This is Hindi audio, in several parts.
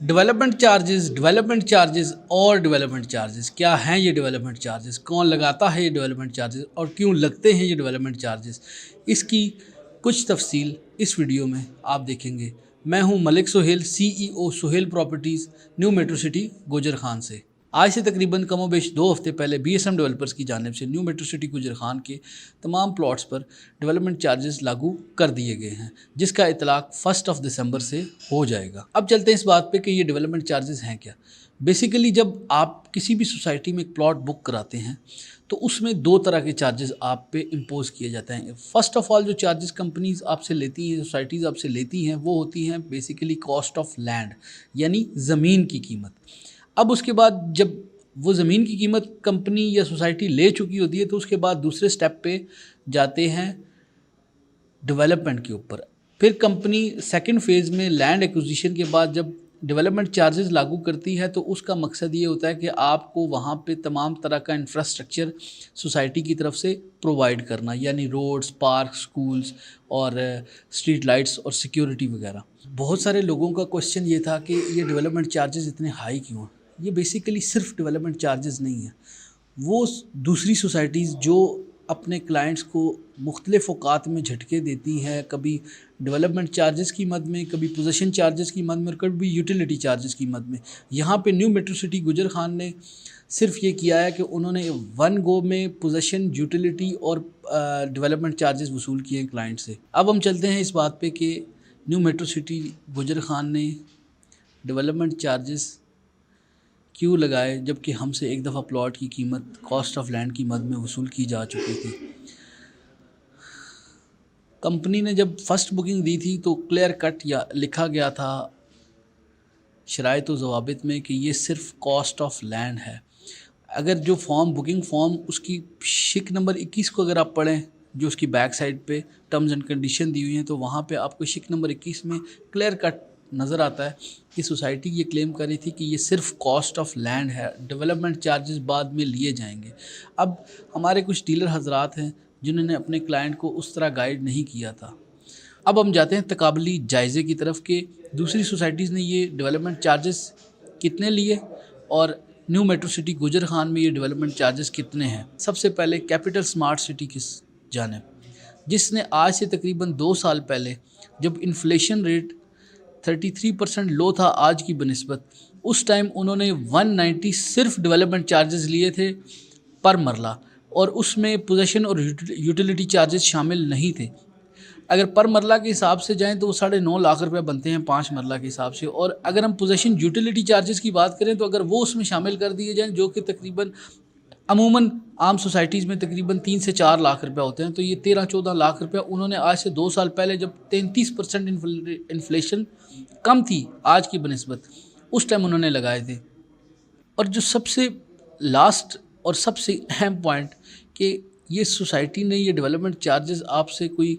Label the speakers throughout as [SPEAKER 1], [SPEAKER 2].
[SPEAKER 1] डेवलपमेंट चार्जेस और डेवलपमेंट चार्जेस क्या हैं? ये डेवलपमेंट चार्जेस कौन लगाता है? ये डेवलपमेंट चार्जेस और क्यों लगते हैं ये डेवलपमेंट चार्जेस, इसकी कुछ तफसील इस वीडियो में आप देखेंगे। मैं हूं Malik Suhel, CEO Suhel properties, new metro city Gujar Khan से। आज से तकरीबन कमोबेश 2 हफ्ते पहले BSM डेवलपर्स की जानिब से new metro city Gujar Khan के तमाम प्लॉट्स पर डेवलपमेंट चार्जेस लागू कर दिए गए हैं, जिसका इतलाक 1 दिसंबर से हो जाएगा। अब चलते हैं इस बात पे कि ये डेवलपमेंट चार्जेस हैं क्या। बेसिकली जब आप किसी भी सोसाइटी में एक प्लॉट बुक कराते हैं तो उसमें 2 तरह के चार्जेस आप पे इम्पोज किए जाते हैं। फ़र्स्ट ऑफ़ ऑल जो चार्जेस कंपनीज़ आपसे लेती हैं, सोसाइटीज़ आपसे लेती हैं, वो होती हैं बेसिकली कॉस्ट ऑफ लैंड, यानी ज़मीन की कीमत। अब उसके बाद जब वो ज़मीन की कीमत कंपनी या सोसाइटी ले चुकी होती है तो उसके बाद दूसरे स्टेप पे जाते हैं डेवलपमेंट के ऊपर। फिर कंपनी सेकंड फेज़ में लैंड एक्विजिशन के बाद जब डेवलपमेंट चार्जेस लागू करती है तो उसका मकसद ये होता है कि आपको वहाँ पे तमाम तरह का इंफ्रास्ट्रक्चर सोसाइटी की तरफ से प्रोवाइड करना, यानी रोड्स, पार्क, स्कूल्स और स्ट्रीट लाइट्स और सिक्योरिटी वगैरह। बहुत सारे लोगों का क्वेश्चन ये था कि ये डेवलपमेंट चार्जेस इतने हाई क्यों हैं। ये बेसिकली सिर्फ डेवलपमेंट चार्जेस नहीं है, वो दूसरी सोसाइटीज़ जो अपने क्लाइंट्स को मुख्तलिफ़ औकात में झटके देती हैं, कभी डेवलपमेंट चार्जेस की मद में, कभी पोजीशन चार्जेस की मद में और कभी यूटिलिटी चार्जेस की मद में। यहाँ पे new metro city Gujar Khan ने सिर्फ ये किया है कि उन्होंने वन गो में पोजीशन, यूटिलिटी और डेवलपमेंट चार्जेस वसूल किए हैं क्लाइंट से। अब हम चलते हैं इस बात पे कि new metro city Gujar Khan ने डेवलपमेंट चार्जेस क्यों लगाए, जबकि हमसे एक दफ़ा प्लॉट की कीमत कॉस्ट ऑफ लैंड की मद में वसूल की जा चुकी थी। कंपनी ने जब फर्स्ट बुकिंग दी थी तो क्लियर कट या लिखा गया था शराइत व ज़वाबित में कि ये सिर्फ कॉस्ट ऑफ लैंड है। अगर जो बुकिंग फॉर्म उसकी शिक नंबर 21 को अगर आप पढ़ें, जो उसकी बैक साइड पे टर्म्स एंड कंडीशन दी हुई हैं, तो वहाँ पे आपको शिक नंबर 21 में क्लियर कट नज़र आता है कि सोसाइटी ये क्लेम कर रही थी कि ये सिर्फ कॉस्ट ऑफ लैंड है, डेवलपमेंट चार्जेस बाद में लिए जाएंगे। अब हमारे कुछ डीलर हजरात हैं जिन्होंने अपने क्लाइंट को उस तरह गाइड नहीं किया था। अब हम जाते हैं तकाबली जायज़े की तरफ कि दूसरी सोसाइटीज़ ने ये डेवलपमेंट चार्जेस कितने लिए और new metro city Gujar Khan में ये डेवलपमेंट चार्जेस कितने हैं। सबसे पहले कैपिटल स्मार्ट सिटी की जानिब, जिसने आज से तकरीबन 2 साल पहले जब इन्फ्लेशन रेट 33% लो था आज की बनिस्बत, उस टाइम उन्होंने 190 सिर्फ डेवलपमेंट चार्जेस लिए थे पर मरला, और उसमें पोजीशन और यूटिलिटी चार्जेस शामिल नहीं थे। अगर पर मरला के हिसाब से जाएं तो वो 9.5 लाख रुपए बनते हैं 5 मरला के हिसाब से। और अगर हम पोजीशन यूटिलिटी चार्जेस की बात करें तो अगर वो उसमें शामिल कर दिए जाएँ, जो कि तकरीबन अमूमन आम सोसाइटीज़ में तकरीबन 3 से 4 लाख रुपए होते हैं, तो ये 13-14 लाख रुपए उन्होंने आज से 2 साल पहले जब 33% इन्फ्लेशन कम थी आज की बनिस्बत, उस टाइम उन्होंने लगाए थे। और जो सबसे लास्ट और सबसे अहम पॉइंट कि ये सोसाइटी ने ये डेवलपमेंट चार्जेस आपसे कोई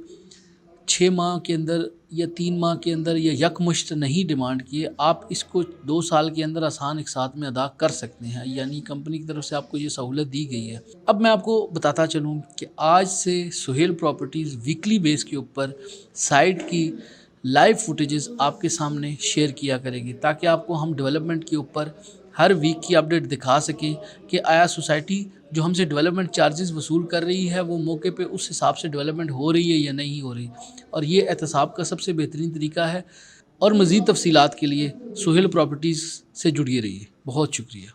[SPEAKER 1] 6 माह के अंदर या 3 माह के अंदर या यकमुश्त नहीं डिमांड किए, आप इसको 2 साल के अंदर आसान एक साथ में अदा कर सकते हैं, यानी कंपनी की तरफ से आपको ये सहूलत दी गई है। अब मैं आपको बताता चलूँ कि आज से सुहेल प्रॉपर्टीज़ वीकली बेस के ऊपर साइट की लाइव फुटेजेस आपके सामने शेयर किया करेंगे, ताकि आपको हम डेवलपमेंट के ऊपर हर वीक की अपडेट दिखा सकें कि आया सोसाइटी जो हमसे डेवलपमेंट चार्जेस वसूल कर रही है वो मौके पे उस हिसाब से डेवलपमेंट हो रही है या नहीं हो रही। और ये एहतसाब का सबसे बेहतरीन तरीका है। और मज़ीद तफसीलात के लिए सुहेल प्रॉपर्टीज़ से जुड़िए रहिए। बहुत शुक्रिया।